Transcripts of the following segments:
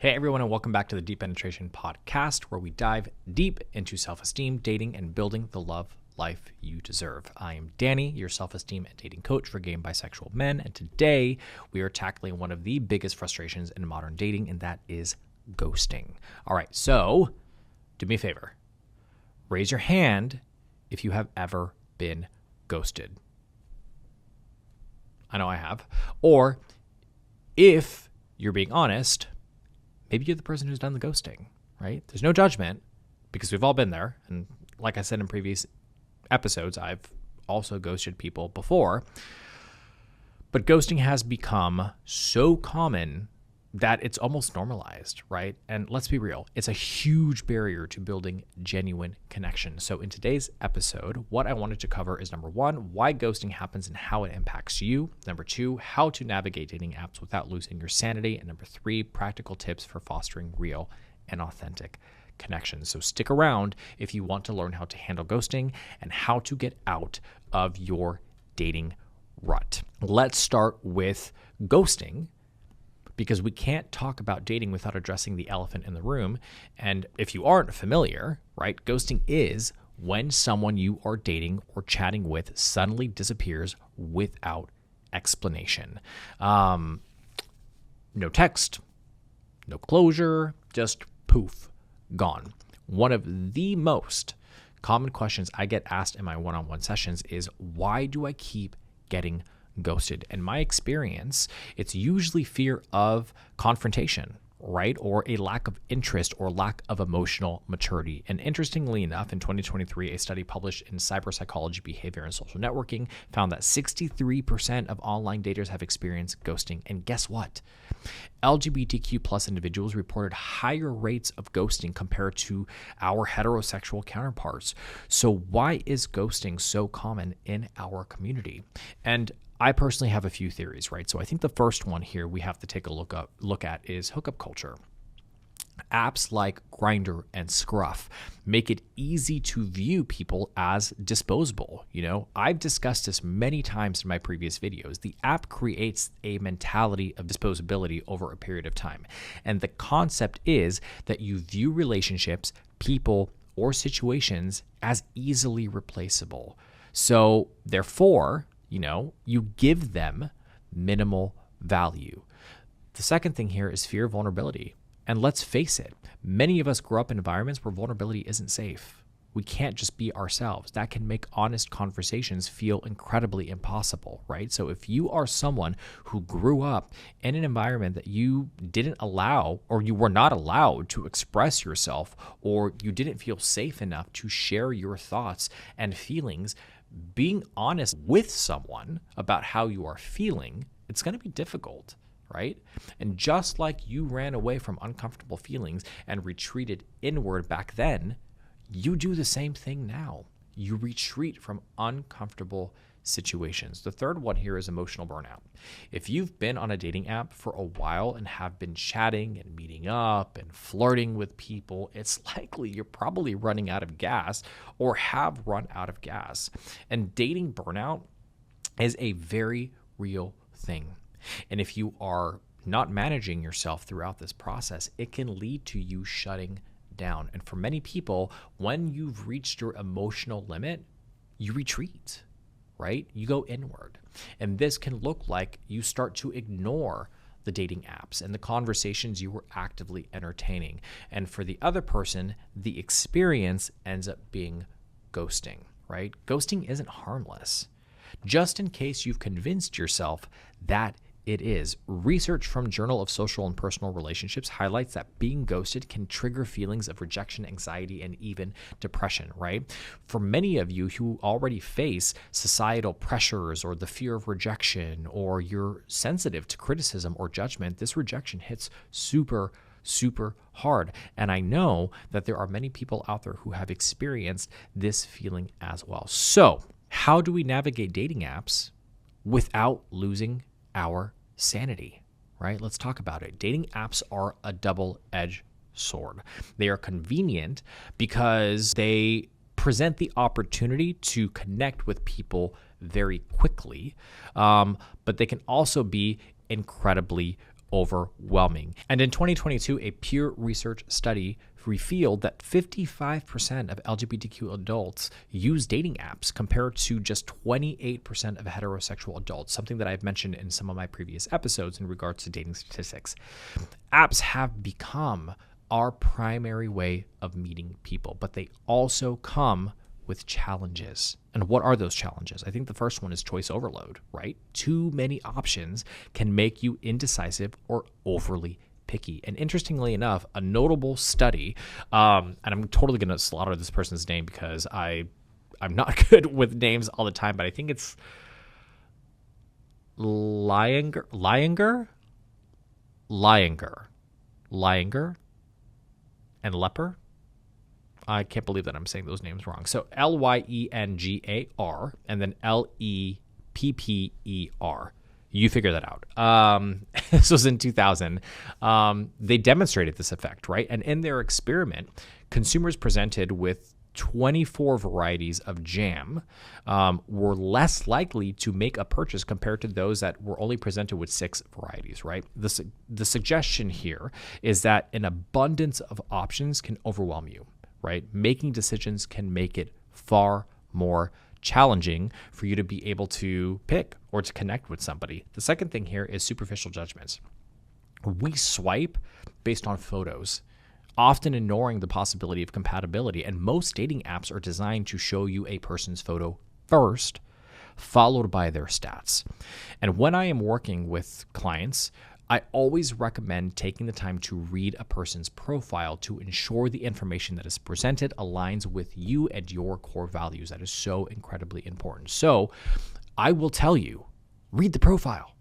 Hey everyone, and welcome back to the Deep Penetration Podcast, where we dive deep into self-esteem, dating, and building the love life you deserve. I am Danny, your self-esteem and dating coach for gay and bisexual men, and today we are tackling one of the biggest frustrations in modern dating, and that is ghosting. All right, so do me a favor. Raise your hand if you have ever been ghosted. I know I have. Or if you're being honest, maybe you're the person who's done the ghosting, right? There's no judgment because we've all been there. And like I said in previous episodes, I've also ghosted people before. But ghosting has become so common that it's almost normalized, right? And let's be real, it's a huge barrier to building genuine connection. So in today's episode, what I wanted to cover is number one, why ghosting happens and how it impacts you. Number two, how to navigate dating apps without losing your sanity. And number three, practical tips for fostering real and authentic connections. So stick around if you want to learn how to handle ghosting and how to get out of your dating rut. Let's start with ghosting, because we can't talk about dating without addressing the elephant in the room. And if you aren't familiar, right, ghosting is when someone you are dating or chatting with suddenly disappears without explanation. No text, no closure, just poof, gone. One of the most common questions I get asked in my one-on-one sessions is, why do I keep getting ghosted? In my experience, it's usually fear of confrontation, right? Or a lack of interest or lack of emotional maturity. And interestingly enough, in 2023, a study published in Cyberpsychology, Behavior, and Social Networking found that 63% of online daters have experienced ghosting. And guess what? LGBTQ plus individuals reported higher rates of ghosting compared to our heterosexual counterparts. So why is ghosting so common in our community? And I personally have a few theories, right? So I think the first one here we have to take a look at is hookup culture. Apps like Grindr and Scruff make it easy to view people as disposable. You know, I've discussed this many times in my previous videos. The app creates a mentality of disposability over a period of time. And the concept is that you view relationships, people, or situations as easily replaceable. So therefore, you give them minimal value. The second thing here is fear of vulnerability. And let's face it, many of us grow up in environments where vulnerability isn't safe. We can't just be ourselves. That can make honest conversations feel incredibly impossible, right? So if you are someone who grew up in an environment that you didn't allow, or you were not allowed to express yourself, or you didn't feel safe enough to share your thoughts and feelings, being honest with someone about how you are feeling, it's going to be difficult, right? And just like you ran away from uncomfortable feelings and retreated inward back then, you do the same thing now. You retreat from uncomfortable situations. The third one here is emotional burnout. If you've been on a dating app for a while and have been chatting and meeting up and flirting with people, it's likely you're probably running out of gas or have run out of gas. And dating burnout is a very real thing. And if you are not managing yourself throughout this process, it can lead to you shutting down. And for many people, when you've reached your emotional limit, you retreat, right? You go inward. And this can look like you start to ignore the dating apps and the conversations you were actively entertaining. And for the other person, the experience ends up being ghosting, right? Ghosting isn't harmless. Just in case you've convinced yourself that it is. Research from Journal of Social and Personal Relationships highlights that being ghosted can trigger feelings of rejection, anxiety, and even depression, right? For many of you who already face societal pressures or the fear of rejection, or you're sensitive to criticism or judgment, this rejection hits super hard. And I know that there are many people out there who have experienced this feeling as well. So how do we navigate dating apps without losing our sanity, right? Let's talk about it. Dating apps are a double-edged sword. They are convenient because they present the opportunity to connect with people very quickly, but they can also be incredibly overwhelming. And in 2022, a peer research study revealed that 55% of LGBTQ adults use dating apps compared to just 28% of heterosexual adults, something that I've mentioned in some of my previous episodes in regards to dating statistics. Apps have become our primary way of meeting people, but they also come with challenges. And what are those challenges? I think the first one is choice overload, right? Too many options can make you indecisive or overly picky. And interestingly enough, a notable study, and I'm totally going to slaughter this person's name because I'm not good with names all the time, but I think it's Lyinger and Lepper. I can't believe that I'm saying those names wrong. So Lyengar and then Lepper. You figure that out. This was in 2000. They demonstrated this effect, right? And in their experiment, consumers presented with 24 varieties of jam were less likely to make a purchase compared to those that were only presented with 6 varieties, right? The suggestion here is that an abundance of options can overwhelm you, right? Making decisions can make it far more challenging for you to be able to pick or to connect with somebody. The second thing here is superficial judgments. We swipe based on photos, often ignoring the possibility of compatibility. And most dating apps are designed to show you a person's photo first, followed by their stats. And when I am working with clients, I always recommend taking the time to read a person's profile to ensure the information that is presented aligns with you and your core values. That is so incredibly important. So I will tell you, read the profile.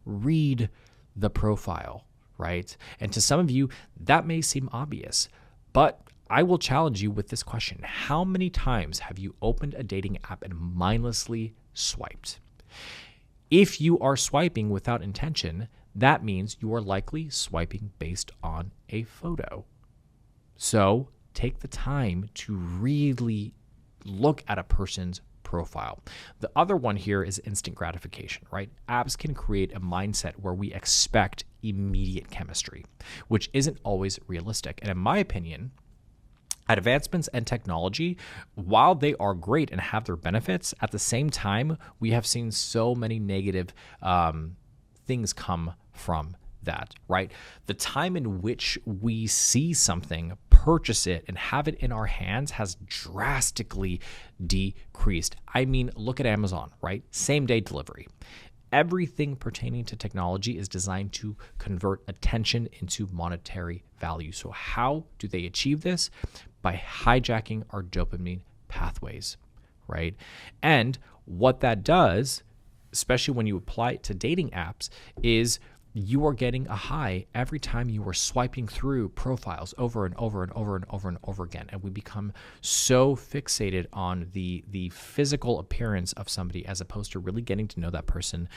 Read the profile, right? And to some of you, that may seem obvious, but I will challenge you with this question. How many times have you opened a dating app and mindlessly swiped? If you are swiping without intention, that means you are likely swiping based on a photo. So take the time to really look at a person's profile. The other one here is instant gratification, right? Apps can create a mindset where we expect immediate chemistry, which isn't always realistic. And in my opinion, advancements in technology, while they are great and have their benefits, at the same time, we have seen so many negative things come from that, right? The time in which we see something, purchase it, and have it in our hands has drastically decreased. I mean, look at Amazon, right? Same day delivery. Everything pertaining to technology is designed to convert attention into monetary value. So how do they achieve this? By hijacking our dopamine pathways, right? And what that does, especially when you apply it to dating apps, is you are getting a high every time you are swiping through profiles over and over and over and over and over again. And we become so fixated on the physical appearance of somebody as opposed to really getting to know that person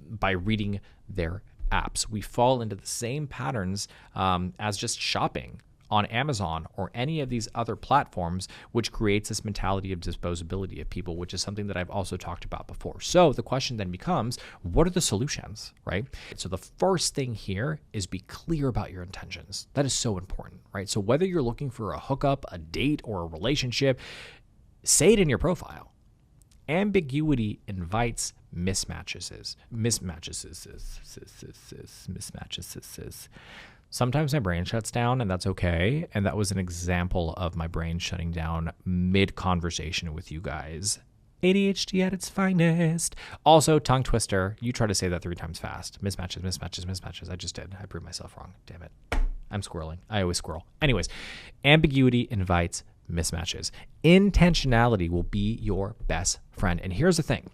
by reading their apps. We fall into the same patterns as just shopping on Amazon or any of these other platforms, which creates this mentality of disposability of people, which is something that I've also talked about before. So the question then becomes, what are the solutions, right? So the first thing here is be clear about your intentions. That is so important, right? So whether you're looking for a hookup, a date, or a relationship, say it in your profile. Ambiguity invites mismatches. Sometimes my brain shuts down, and that's okay. And that was an example of my brain shutting down mid-conversation with you guys. ADHD at its finest. Also, tongue twister. You try to say that 3 times fast. Mismatches. I just did. I proved myself wrong. Damn it. I'm squirreling. I always squirrel. Anyways, ambiguity invites mismatches. Intentionality will be your best friend. And here's the thing.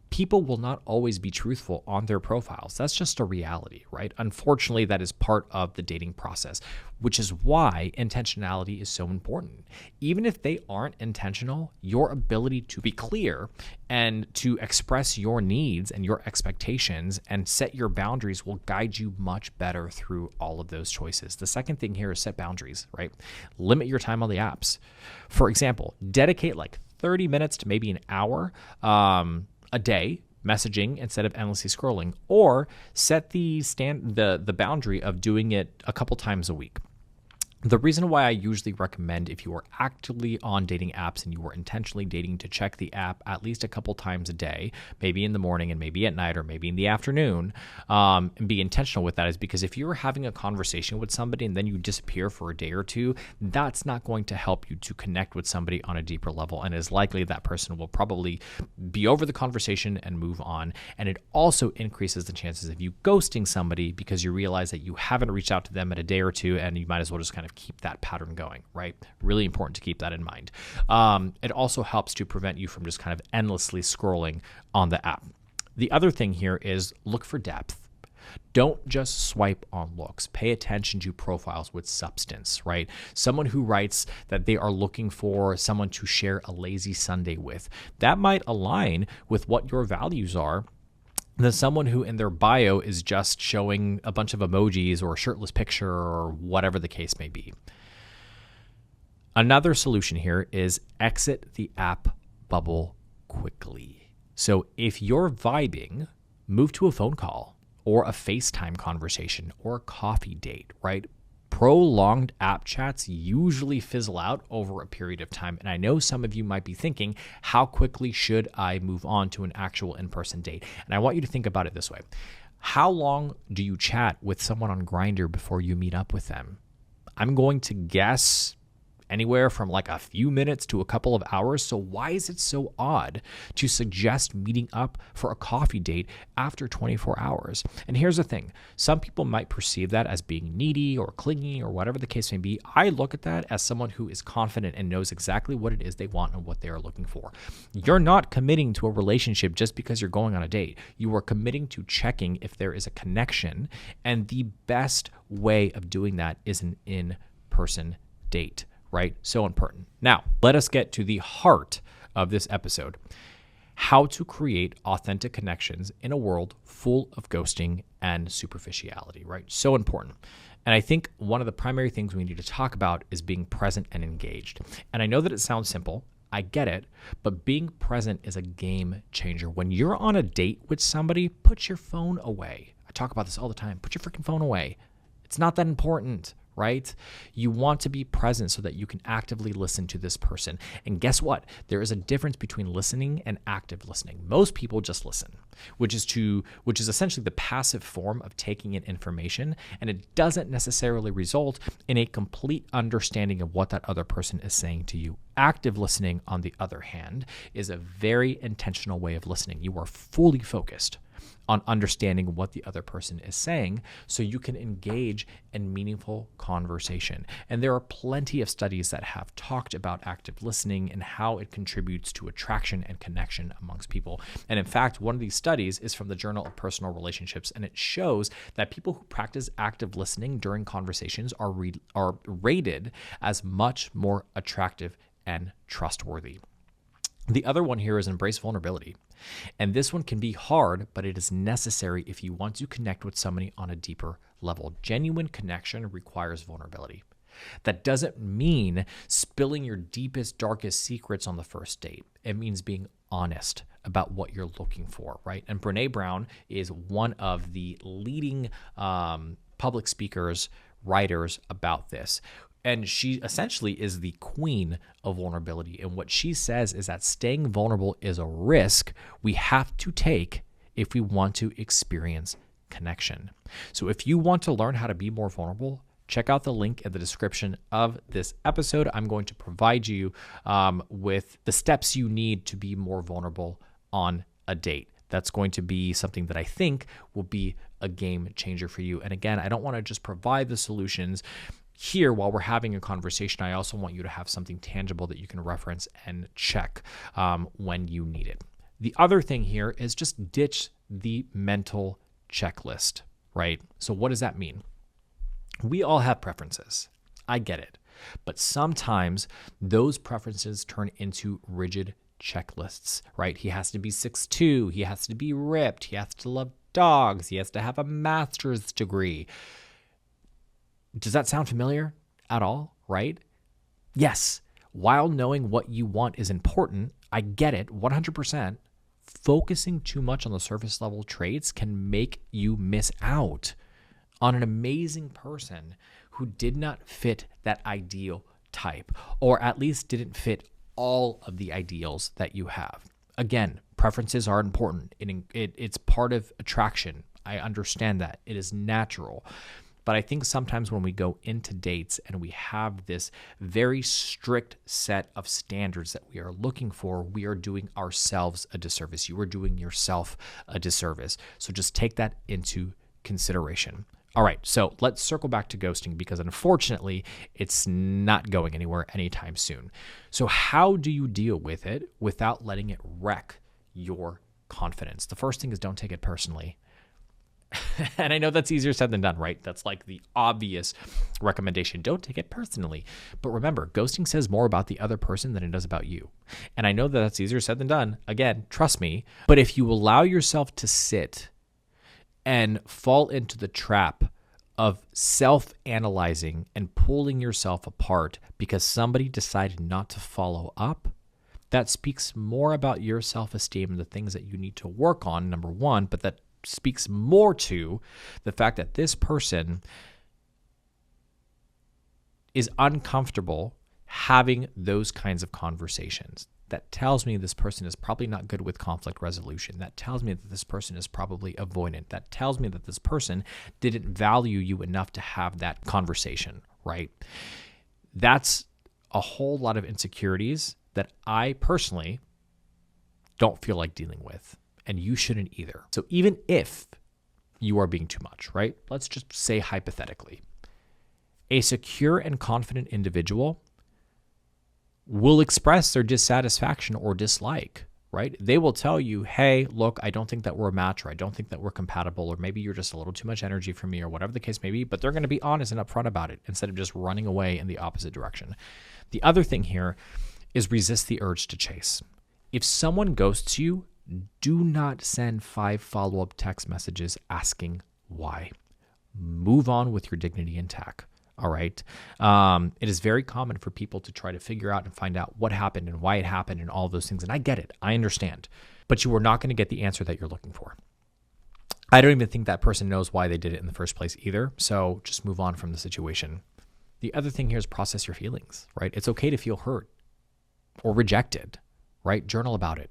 People will not always be truthful on their profiles. That's just a reality, right? Unfortunately, that is part of the dating process, which is why intentionality is so important. Even if they aren't intentional, your ability to be clear and to express your needs and your expectations and set your boundaries will guide you much better through all of those choices. The second thing here is set boundaries, right? Limit your time on the apps. For example, dedicate like 30 minutes to maybe an hour, a day, messaging instead of endlessly scrolling, or set the boundary of doing it a couple times a week. The reason why I usually recommend, if you are actively on dating apps and you are intentionally dating, to check the app at least a couple times a day, maybe in the morning and maybe at night or maybe in the afternoon, and be intentional with that, is because if you're having a conversation with somebody and then you disappear for a day or two, that's not going to help you to connect with somebody on a deeper level, and is likely that person will probably be over the conversation and move on. And it also increases the chances of you ghosting somebody because you realize that you haven't reached out to them in a day or two, and you might as well just kind of keep that pattern going, right? Really important to keep that in mind. It also helps to prevent you from just kind of endlessly scrolling on the app. The other thing here is look for depth. Don't just swipe on looks. Pay attention to profiles with substance, right? Someone who writes that they are looking for someone to share a lazy Sunday with, that might align with what your values are, than someone who in their bio is just showing a bunch of emojis or a shirtless picture or whatever the case may be. Another solution here is exit the app bubble quickly. So if you're vibing, move to a phone call or a FaceTime conversation or a coffee date, right? Prolonged app chats usually fizzle out over a period of time. And I know some of you might be thinking, how quickly should I move on to an actual in-person date? And I want you to think about it this way. How long do you chat with someone on Grindr before you meet up with them? I'm going to guess anywhere from like a few minutes to a couple of hours. So why is it so odd to suggest meeting up for a coffee date after 24 hours? And here's the thing. Some people might perceive that as being needy or clingy or whatever the case may be. I look at that as someone who is confident and knows exactly what it is they want and what they are looking for. You're not committing to a relationship just because you're going on a date. You are committing to checking if there is a connection. And the best way of doing that is an in-person date. Right? So important. Now, let us get to the heart of this episode. How to create authentic connections in a world full of ghosting and superficiality, right? So important. And I think one of the primary things we need to talk about is being present and engaged. And I know that it sounds simple. I get it. But being present is a game changer. When you're on a date with somebody, put your phone away. I talk about this all the time. Put your freaking phone away. It's not that important, right? You want to be present so that you can actively listen to this person. And guess what? There is a difference between listening and active listening. Most people just listen, which is essentially the passive form of taking in information, and it doesn't necessarily result in a complete understanding of what that other person is saying to you. Active listening, on the other hand, is a very intentional way of listening. You are fully focused on understanding what the other person is saying so you can engage in meaningful conversation. And there are plenty of studies that have talked about active listening and how it contributes to attraction and connection amongst people. And in fact, one of these studies is from the Journal of Personal Relationships, and it shows that people who practice active listening during conversations are rated as much more attractive and trustworthy. The other one here is embrace vulnerability. And this one can be hard, but it is necessary if you want to connect with somebody on a deeper level. Genuine connection requires vulnerability. That doesn't mean spilling your deepest, darkest secrets on the first date. It means being honest about what you're looking for, right? And Brené Brown is one of the leading public speakers, writers about this. And she essentially is the queen of vulnerability. And what she says is that staying vulnerable is a risk we have to take if we want to experience connection. So if you want to learn how to be more vulnerable, check out the link in the description of this episode. I'm going to provide you with the steps you need to be more vulnerable on a date. That's going to be something that I think will be a game changer for you. And again, I don't want to just provide the solutions here while we're having a conversation. I also want you to have something tangible that you can reference and check when you need it. The other thing here is just ditch the mental checklist, right? So what does that mean? We all have preferences. I get it. But sometimes those preferences turn into rigid checklists, right? He has to be 6'2", he has to be ripped, he has to love dogs, he has to have a master's degree. Does that sound familiar at all, right? Yes. While knowing what you want is important, I get it 100%. focusing too much on the surface level traits can make you miss out on an amazing person who did not fit that ideal type, or at least didn't fit all of the ideals that you have. Again, preferences are important. It's part of attraction. I understand that. It is natural. But I think sometimes when we go into dates and we have this very strict set of standards that we are looking for, we are doing ourselves a disservice. You are doing yourself a disservice. So just take that into consideration. All right, so let's circle back to ghosting, because unfortunately, it's not going anywhere anytime soon. So how do you deal with it without letting it wreck your confidence? The first thing is, don't take it personally. And I know that's easier said than done, right? That's like the obvious recommendation. Don't take it personally. But remember, ghosting says more about the other person than it does about you. And I know that that's easier said than done. Again, trust me. But if you allow yourself to sit and fall into the trap of self-analyzing and pulling yourself apart because somebody decided not to follow up, that speaks more about your self-esteem and the things that you need to work on, number one, but that speaks more to the fact that this person is uncomfortable having those kinds of conversations. That tells me this person is probably not good with conflict resolution. That tells me that this person is probably avoidant. That tells me that this person didn't value you enough to have that conversation, right? That's a whole lot of insecurities that I personally don't feel like dealing with, and you shouldn't either. So even if you are being too much, right? Let's just say hypothetically, a secure and confident individual will express their dissatisfaction or dislike, right? They will tell you, hey, look, I don't think that we're a match, or I don't think that we're compatible, or maybe you're just a little too much energy for me, or whatever the case may be, but they're going to be honest and upfront about it instead of just running away in the opposite direction. The other thing here is resist the urge to chase. If someone ghosts you, do not send 5 follow-up text messages asking why. Move on with your dignity intact. All right. It is very common for people to try to figure out and find out what happened and why it happened and all of those things. And I get it. I understand. But you are not going to get the answer that you're looking for. I don't even think that person knows why they did it in the first place either. So just move on from the situation. The other thing here is process your feelings, right? It's okay to feel hurt or rejected, right? Journal about it.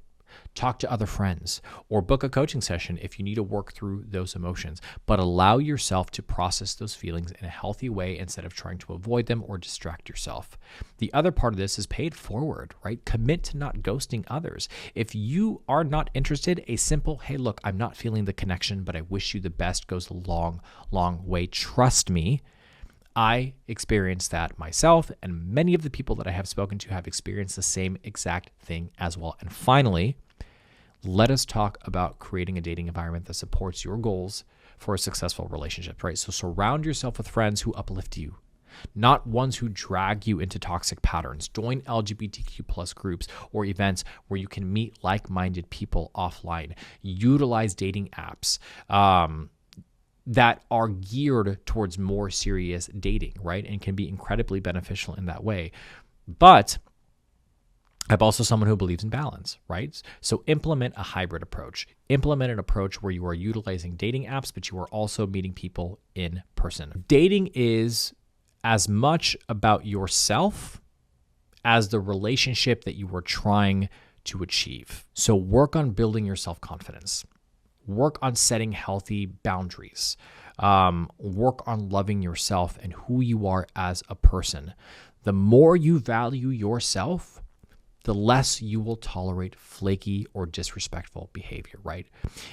Talk to other friends or book a coaching session if you need to work through those emotions, but allow yourself to process those feelings in a healthy way instead of trying to avoid them or distract yourself. The other part of this is pay it forward, right? Commit to not ghosting others. If you are not interested, a simple, hey, look, I'm not feeling the connection, but I wish you the best goes a long, long way. Trust me. I experienced that myself, and many of the people that I have spoken to have experienced the same exact thing as well. And finally, let us talk about creating a dating environment that supports your goals for a successful relationship, right? So surround yourself with friends who uplift you, not ones who drag you into toxic patterns. Join LGBTQ plus groups or events where you can meet like-minded people offline. Utilize dating apps that are geared towards more serious dating, right? And can be incredibly beneficial in that way. But I'm also someone who believes in balance, right? So implement a hybrid approach. Implement an approach where you are utilizing dating apps, but you are also meeting people in person. Dating is as much about yourself as the relationship that you are trying to achieve. So work on building your self-confidence. Work on setting healthy boundaries. Work on loving yourself and who you are as a person. The more you value yourself, the less you will tolerate flaky or disrespectful behavior, right?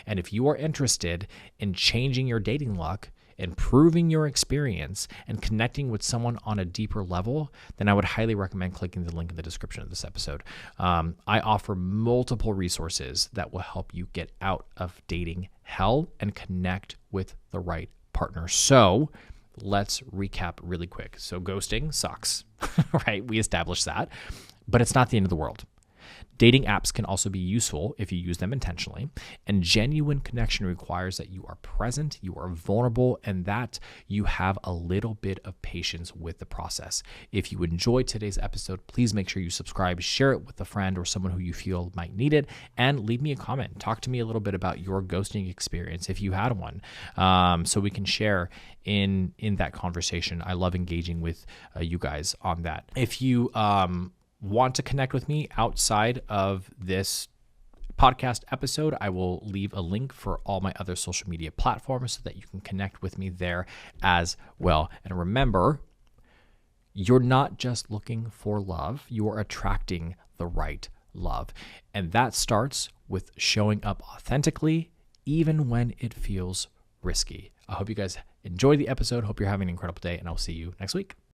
And if you are interested in changing your dating luck, improving your experience, and connecting with someone on a deeper level, then I would highly recommend clicking the link in the description of this episode. I offer multiple resources that will help you get out of dating hell and connect with the right partner. So let's recap really quick. So ghosting sucks, right? We established that, but it's not the end of the world. Dating apps can also be useful if you use them intentionally, and genuine connection requires that you are present, you are vulnerable, and that you have a little bit of patience with the process. If you enjoyed today's episode, please make sure you subscribe, share it with a friend or someone who you feel might need it, and leave me a comment. Talk to me a little bit about your ghosting experience if you had one, so we can share in that conversation. I love engaging with you guys on that. If you want to connect with me outside of this podcast episode, I will leave a link for all my other social media platforms so that you can connect with me there as well. And remember, you're not just looking for love, you are attracting the right love. And that starts with showing up authentically, even when it feels risky. I hope you guys enjoy the episode. Hope you're having an incredible day, and I'll see you next week.